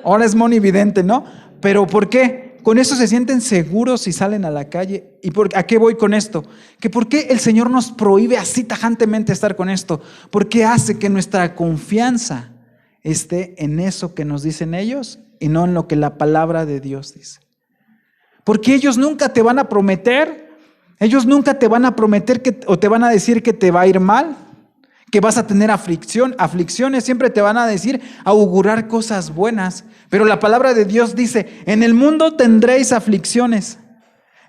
Ahora es monividente, ¿no? Pero ¿por qué? Con eso se sienten seguros si salen a la calle. ¿Y a qué voy con esto? Que ¿por qué el Señor nos prohíbe así tajantemente estar con esto? Porque hace que nuestra confianza esté en eso que nos dicen ellos y no en lo que la palabra de Dios dice. Porque ellos nunca te van a prometer o te van a decir que te va a ir mal, que vas a tener aflicciones, siempre te van a decir, augurar cosas buenas. Pero la palabra de Dios dice, en el mundo tendréis aflicciones.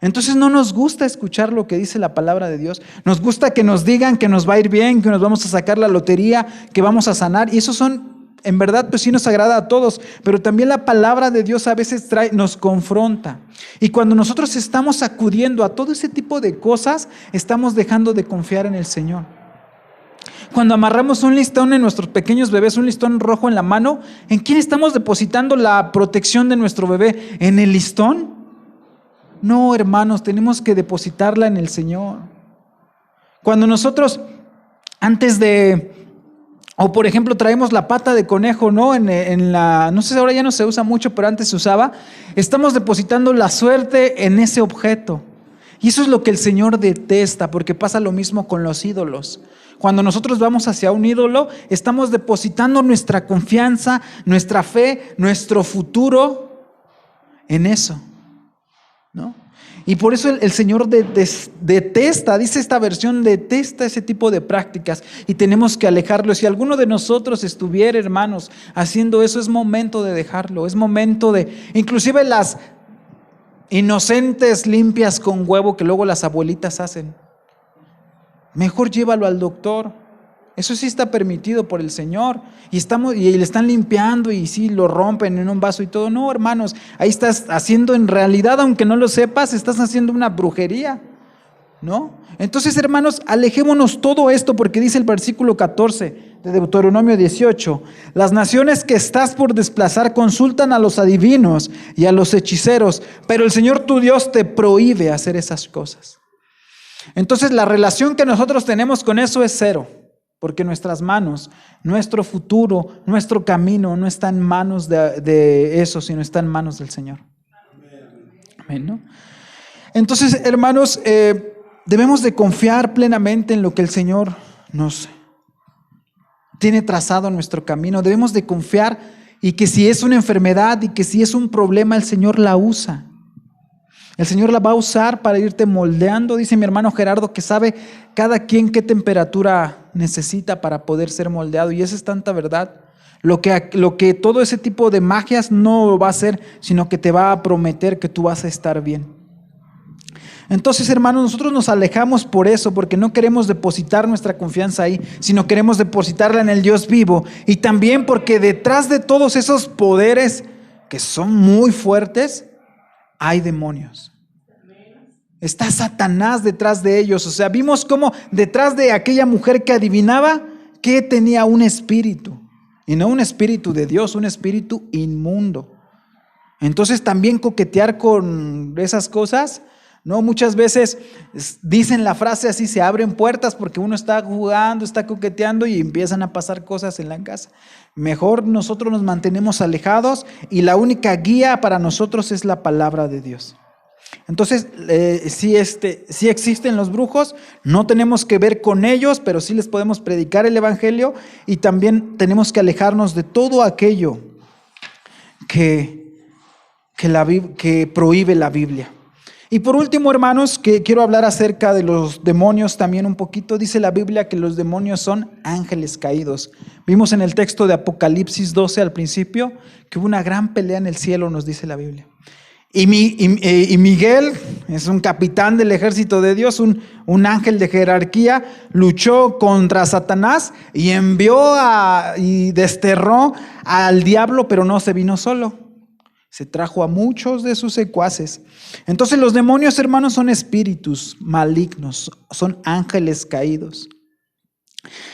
Entonces no nos gusta escuchar lo que dice la palabra de Dios. Nos gusta que nos digan que nos va a ir bien, que nos vamos a sacar la lotería, que vamos a sanar. Y eso en verdad, pues sí nos agrada a todos. Pero también la palabra de Dios a veces nos confronta. Y cuando nosotros estamos acudiendo a todo ese tipo de cosas, estamos dejando de confiar en el Señor. Cuando amarramos un listón en nuestros pequeños bebés, un listón rojo en la mano, ¿en quién estamos depositando la protección de nuestro bebé? ¿En el listón? No, hermanos, tenemos que depositarla en el Señor. Cuando nosotros, o por ejemplo, traemos la pata de conejo, ¿no? No sé si ahora ya no se usa mucho, pero antes se usaba. Estamos depositando la suerte en ese objeto. Y eso es lo que el Señor detesta, porque pasa lo mismo con los ídolos. Cuando nosotros vamos hacia un ídolo, estamos depositando nuestra confianza, nuestra fe, nuestro futuro en eso, ¿no? Y por eso el Señor detesta, dice esta versión, detesta ese tipo de prácticas y tenemos que alejarlo. Si alguno de nosotros estuviera, hermanos, haciendo eso, es momento de dejarlo, es momento inclusive las inocentes limpias con huevo que luego las abuelitas hacen. Mejor llévalo al doctor. Eso sí está permitido por el Señor. Y le están limpiando y sí lo rompen en un vaso y todo. No, hermanos, ahí estás haciendo en realidad, aunque no lo sepas, estás haciendo una brujería, ¿no? Entonces, hermanos, alejémonos todo esto porque dice el versículo 14 de Deuteronomio 18. Las naciones que estás por desplazar consultan a los adivinos y a los hechiceros, pero el Señor tu Dios te prohíbe hacer esas cosas. Entonces la relación que nosotros tenemos con eso es cero, porque nuestras manos, nuestro futuro, nuestro camino no está en manos de eso, sino está en manos del Señor. Amén, ¿no? Entonces, hermanos, debemos de confiar plenamente en lo que el Señor nos tiene trazado en nuestro camino. Debemos de confiar y que si es una enfermedad y que si es un problema, el Señor la usa. El Señor la va a usar para irte moldeando. Dice mi hermano Gerardo que sabe cada quien qué temperatura necesita para poder ser moldeado. Y esa es tanta verdad. Lo que todo ese tipo de magias no va a hacer, sino que te va a prometer que tú vas a estar bien. Entonces, hermanos, nosotros nos alejamos por eso, porque no queremos depositar nuestra confianza ahí, sino queremos depositarla en el Dios vivo. Y también porque detrás de todos esos poderes que son muy fuertes, hay demonios. Está Satanás detrás de ellos. O sea, vimos cómo detrás de aquella mujer que adivinaba, que tenía un espíritu. Y no un espíritu de Dios, un espíritu inmundo. Entonces también coquetear con esas cosas, ¿no? Muchas veces dicen la frase así, se abren puertas porque uno está jugando, está coqueteando y empiezan a pasar cosas en la casa. Mejor nosotros nos mantenemos alejados y la única guía para nosotros es la palabra de Dios. Entonces, sí existen los brujos, no tenemos que ver con ellos, pero sí les podemos predicar el evangelio y también tenemos que alejarnos de todo aquello que prohíbe la Biblia. Y por último, hermanos, que quiero hablar acerca de los demonios también un poquito. Dice la Biblia que los demonios son ángeles caídos. Vimos en el texto de Apocalipsis 12 al principio que hubo una gran pelea en el cielo, nos dice la Biblia. Y Miguel es un capitán del ejército de Dios, un ángel de jerarquía, luchó contra Satanás y y desterró al diablo, pero no se vino solo. Se trajo a muchos de sus secuaces. Entonces los demonios, hermanos, son espíritus malignos, son ángeles caídos.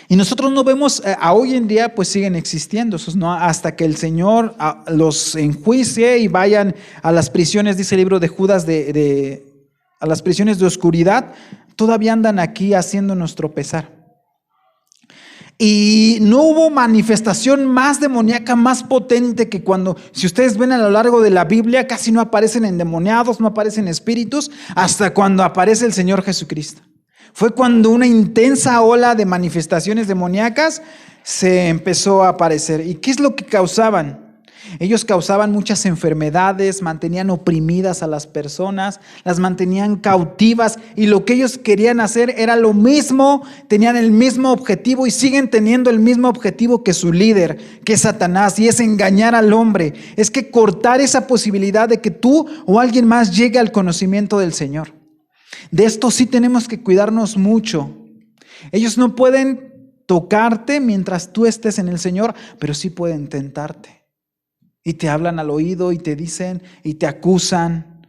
Y nosotros no vemos, a hoy en día pues siguen existiendo, ¿no? Hasta que el Señor los enjuicie y vayan a las prisiones, dice el libro de Judas, a las prisiones de oscuridad, todavía andan aquí haciéndonos tropezar. Y no hubo manifestación más demoníaca, más potente que cuando, si ustedes ven a lo largo de la Biblia, casi no aparecen endemoniados, no aparecen espíritus, hasta cuando aparece el Señor Jesucristo. Fue cuando una intensa ola de manifestaciones demoníacas se empezó a aparecer. ¿Y qué es lo que causaban? Ellos causaban muchas enfermedades, mantenían oprimidas a las personas, las mantenían cautivas, y lo que ellos querían hacer era lo mismo, tenían el mismo objetivo y siguen teniendo el mismo objetivo que su líder, que es Satanás, y es engañar al hombre. Es que cortar esa posibilidad de que tú o alguien más llegue al conocimiento del Señor. De esto sí tenemos que cuidarnos mucho. Ellos no pueden tocarte mientras tú estés en el Señor, pero sí pueden tentarte. Y te hablan al oído y te dicen y te acusan.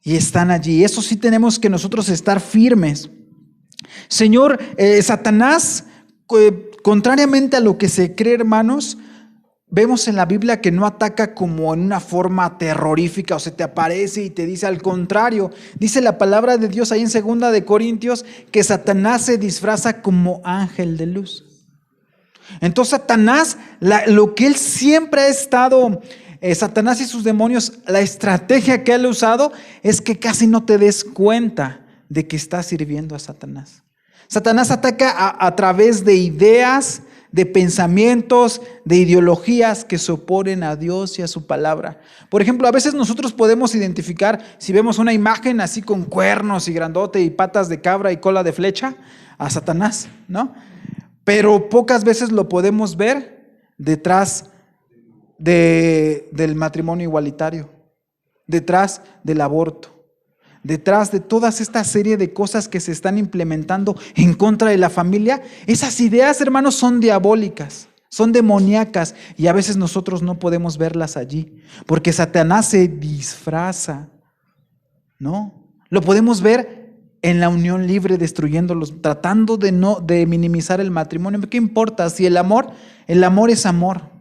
Y están allí. Eso sí tenemos que nosotros estar firmes. Señor, Satanás, contrariamente a lo que se cree, hermanos, vemos en la Biblia que no ataca como en una forma terrorífica o se te aparece y te dice. Al contrario, dice la palabra de Dios ahí en 2 de Corintios que Satanás se disfraza como ángel de luz. Entonces Satanás, lo que él siempre ha estado, Satanás y sus demonios, la estrategia que él ha usado es que casi no te des cuenta de que estás sirviendo a Satanás. Satanás ataca a través de ideas, de pensamientos, de ideologías que se oponen a Dios y a su palabra. Por ejemplo, a veces nosotros podemos identificar, si vemos una imagen así con cuernos y grandote y patas de cabra y cola de flecha, a Satanás, ¿no? Pero pocas veces lo podemos ver detrás del matrimonio igualitario, detrás del aborto, detrás de toda esta serie de cosas que se están implementando en contra de la familia. Esas ideas, hermanos, son diabólicas, son demoníacas, y a veces nosotros no podemos verlas allí, porque Satanás se disfraza, ¿no? Lo podemos ver en la unión libre, destruyéndolos, tratando de minimizar el matrimonio. ¿Qué importa? Si el amor es amor,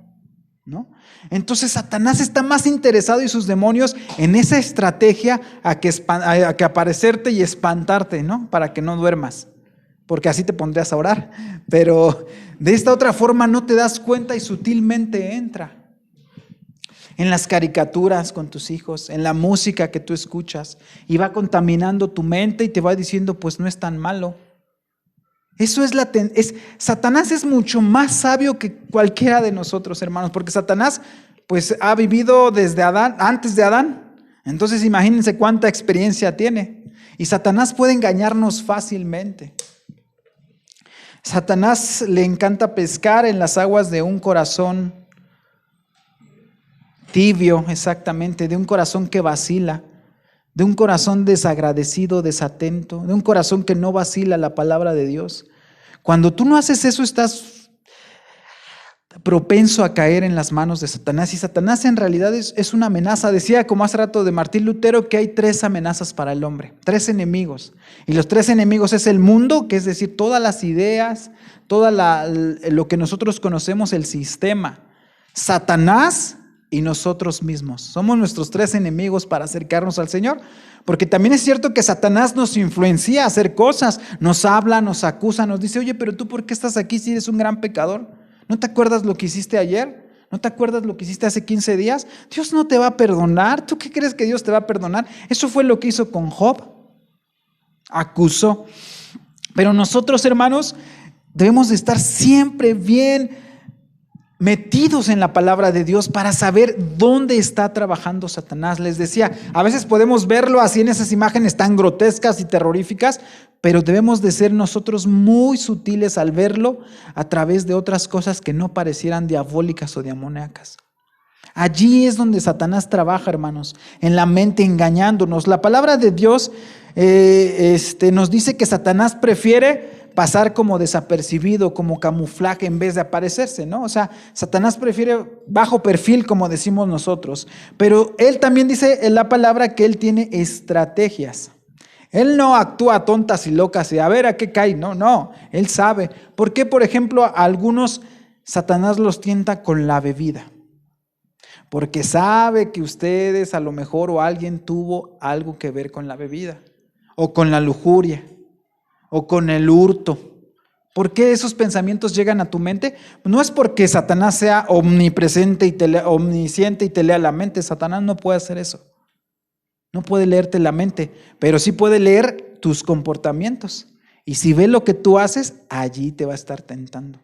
¿no? Entonces Satanás está más interesado, y sus demonios, en esa estrategia a que aparecerte y espantarte, ¿no? Para que no duermas, porque así te pondrías a orar. Pero de esta otra forma no te das cuenta y sutilmente entra. En las caricaturas con tus hijos, en la música que tú escuchas, y va contaminando tu mente y te va diciendo, pues no es tan malo. Eso Satanás es mucho más sabio que cualquiera de nosotros, hermanos, porque Satanás pues ha vivido desde Adán, antes de Adán. Entonces imagínense cuánta experiencia tiene. Y Satanás puede engañarnos fácilmente. Satanás le encanta pescar en las aguas de un corazón tibio, exactamente, de un corazón que vacila, de un corazón desagradecido, desatento, de un corazón que no vacila la palabra de Dios. Cuando tú no haces eso, estás propenso a caer en las manos de Satanás. Y Satanás en realidad es una amenaza. Decía, como hace rato, de Martín Lutero, que hay 3 amenazas para el hombre, 3 enemigos. Y los 3 enemigos es el mundo, que es decir, todas las ideas, lo que nosotros conocemos, el sistema, Satanás y nosotros mismos. Somos nuestros 3 enemigos para acercarnos al Señor, porque también es cierto que Satanás nos influencia a hacer cosas, nos habla, nos acusa, nos dice, oye, pero tú ¿por qué estás aquí si eres un gran pecador? ¿No te acuerdas lo que hiciste ayer? ¿No te acuerdas lo que hiciste hace 15 días? Dios no te va a perdonar. ¿Tú qué crees que Dios te va a perdonar? Eso fue lo que hizo con Job. Acusó. Pero nosotros, hermanos, debemos de estar siempre bien metidos en la palabra de Dios para saber dónde está trabajando Satanás. Les decía, a veces podemos verlo así en esas imágenes tan grotescas y terroríficas, pero debemos de ser nosotros muy sutiles al verlo a través de otras cosas que no parecieran diabólicas o demoníacas. Allí es donde Satanás trabaja, hermanos, en la mente, engañándonos. La palabra de Dios nos dice que Satanás prefiere pasar como desapercibido, como camuflaje en vez de aparecerse, ¿no? O sea, Satanás prefiere bajo perfil, como decimos nosotros. Pero él también dice en la palabra que él tiene estrategias. Él no actúa a tontas y locas y a ver a qué cae. No, él sabe. ¿Por qué, por ejemplo, a algunos Satanás los tienta con la bebida? Porque sabe que ustedes a lo mejor o alguien tuvo algo que ver con la bebida, o con la lujuria, o con el hurto. ¿Por qué esos pensamientos llegan a tu mente? No es porque Satanás sea omnipresente y omnisciente y te lea la mente. Satanás no puede hacer eso. No puede leerte la mente, pero sí puede leer tus comportamientos. Y si ve lo que tú haces, allí te va a estar tentando.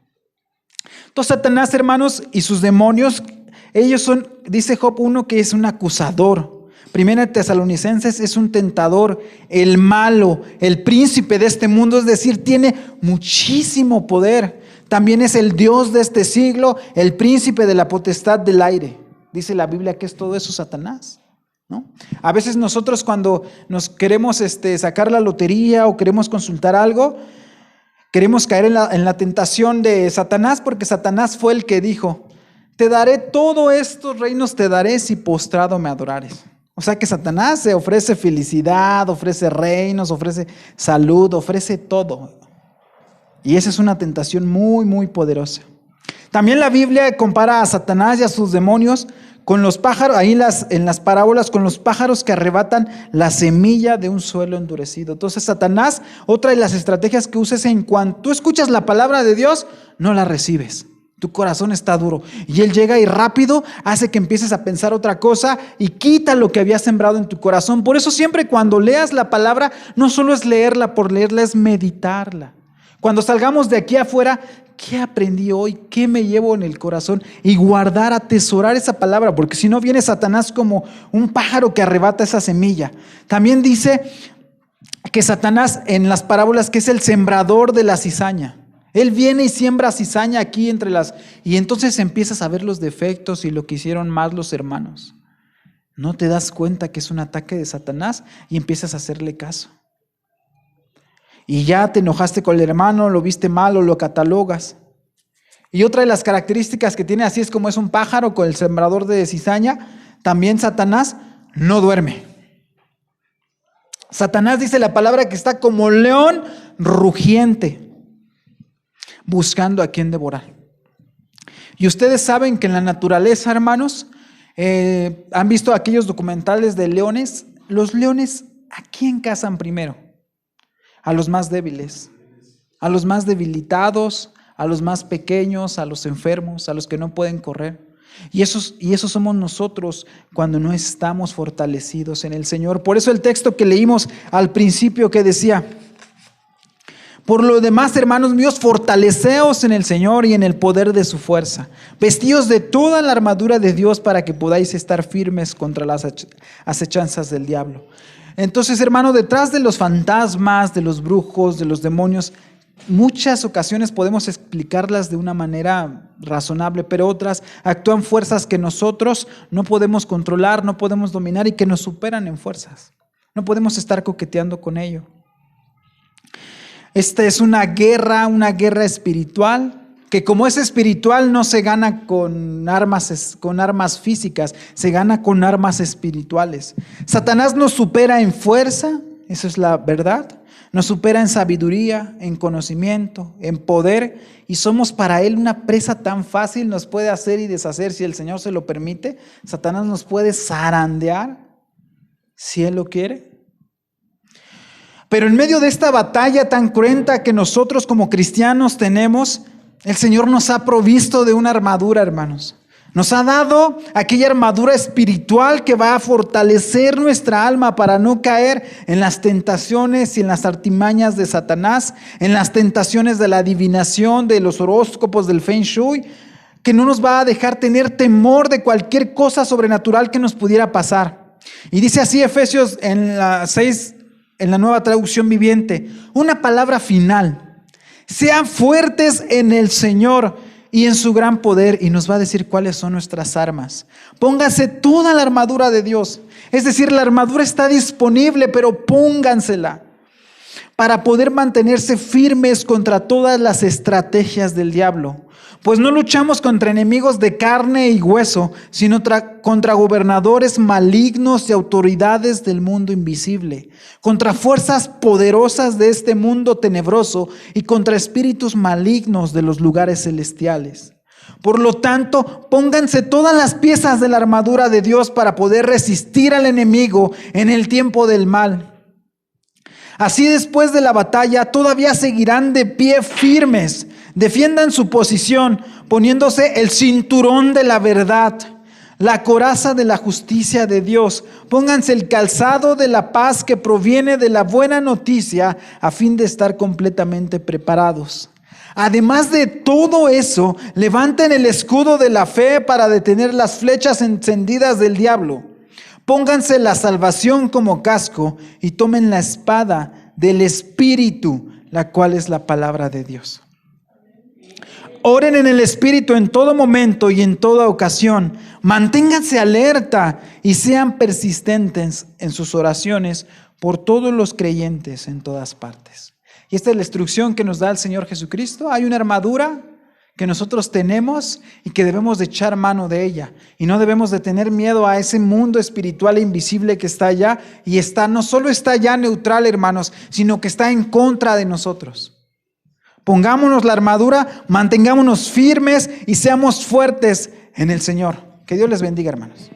Entonces Satanás, hermanos, y sus demonios, ellos son, dice Job 1, que es un acusador. Primera de Tesalonicenses es un tentador, el malo, el príncipe de este mundo, es decir, tiene muchísimo poder. También es el Dios de este siglo, el príncipe de la potestad del aire. Dice la Biblia que es todo eso Satanás, ¿no? A veces nosotros cuando nos queremos sacar la lotería o queremos consultar algo, queremos caer en la tentación de Satanás, porque Satanás fue el que dijo: te daré todos estos reinos, te daré si postrado me adorares. O sea que Satanás se ofrece felicidad, ofrece reinos, ofrece salud, ofrece todo. Y esa es una tentación muy, muy poderosa. También la Biblia compara a Satanás y a sus demonios con los pájaros, ahí en las parábolas, con los pájaros que arrebatan la semilla de un suelo endurecido. Entonces Satanás, otra de las estrategias que usa es en cuanto tú escuchas la palabra de Dios, no la recibes. Tu corazón está duro y él llega y rápido hace que empieces a pensar otra cosa y quita lo que había sembrado en tu corazón. Por eso siempre cuando leas la palabra, no solo es leerla por leerla, es meditarla. Cuando salgamos de aquí afuera, ¿qué aprendí hoy? ¿Qué me llevo en el corazón? Y guardar, atesorar esa palabra, porque si no viene Satanás como un pájaro que arrebata esa semilla. También dice que Satanás en las parábolas que es el sembrador de la cizaña. Él viene y siembra cizaña aquí y entonces empiezas a ver los defectos y lo que hicieron mal los hermanos. No te das cuenta que es un ataque de Satanás y empiezas a hacerle caso. Y ya te enojaste con el hermano, lo viste mal o lo catalogas. Y otra de las características que tiene, así es como es un pájaro con el sembrador de cizaña, también Satanás no duerme. Satanás dice la palabra que está como león rugiente, buscando a quien devorar. Y ustedes saben que en la naturaleza, hermanos, han visto aquellos documentales de leones. Los leones, ¿a quién cazan primero? A los más débiles, a los más debilitados, a los más pequeños, a los enfermos, a los que no pueden correr. Y esos somos nosotros cuando no estamos fortalecidos en el Señor. Por eso el texto que leímos al principio que decía: por lo demás, hermanos míos, fortaleceos en el Señor y en el poder de su fuerza. Vestíos de toda la armadura de Dios para que podáis estar firmes contra las acechanzas del diablo. Entonces, hermano, detrás de los fantasmas, de los brujos, de los demonios, muchas ocasiones podemos explicarlas de una manera razonable, pero otras actúan fuerzas que nosotros no podemos controlar, no podemos dominar y que nos superan en fuerzas. No podemos estar coqueteando con ello. Esta es una guerra espiritual, que como es espiritual no se gana con armas físicas, se gana con armas espirituales. Satanás nos supera en fuerza, eso es la verdad, nos supera en sabiduría, en conocimiento, en poder, y somos para él una presa tan fácil, nos puede hacer y deshacer si el Señor se lo permite. Satanás nos puede zarandear si él lo quiere. Pero en medio de esta batalla tan cruenta que nosotros como cristianos tenemos, el Señor nos ha provisto de una armadura, hermanos. Nos ha dado aquella armadura espiritual que va a fortalecer nuestra alma para no caer en las tentaciones y en las artimañas de Satanás, en las tentaciones de la adivinación, de los horóscopos, del Feng Shui, que no nos va a dejar tener temor de cualquier cosa sobrenatural que nos pudiera pasar. Y dice así Efesios en la 6, en la Nueva Traducción Viviente, una palabra final: sean fuertes en el Señor y en su gran poder, y nos va a decir cuáles son nuestras armas. Póngase toda la armadura de Dios. Es decir, la armadura está disponible, pero póngansela para poder mantenerse firmes contra todas las estrategias del diablo. Pues no luchamos contra enemigos de carne y hueso, sino contra gobernadores malignos y autoridades del mundo invisible, contra fuerzas poderosas de este mundo tenebroso y contra espíritus malignos de los lugares celestiales. Por lo tanto, pónganse todas las piezas de la armadura de Dios para poder resistir al enemigo en el tiempo del mal. Así, después de la batalla, todavía seguirán de pie firmes. Defiendan su posición, poniéndose el cinturón de la verdad, la coraza de la justicia de Dios. Pónganse el calzado de la paz que proviene de la buena noticia, a fin de estar completamente preparados. Además de todo eso, levanten el escudo de la fe para detener las flechas encendidas del diablo. Pónganse la salvación como casco y tomen la espada del Espíritu, la cual es la palabra de Dios. Oren en el Espíritu en todo momento y en toda ocasión. Manténganse alerta y sean persistentes en sus oraciones por todos los creyentes en todas partes. Y esta es la instrucción que nos da el Señor Jesucristo. Hay una armadura que nosotros tenemos y que debemos de echar mano de ella. Y no debemos de tener miedo a ese mundo espiritual e invisible que está allá. Y no solo está allá neutral, hermanos, sino que está en contra de nosotros. Pongámonos la armadura, mantengámonos firmes y seamos fuertes en el Señor. Que Dios les bendiga, hermanos.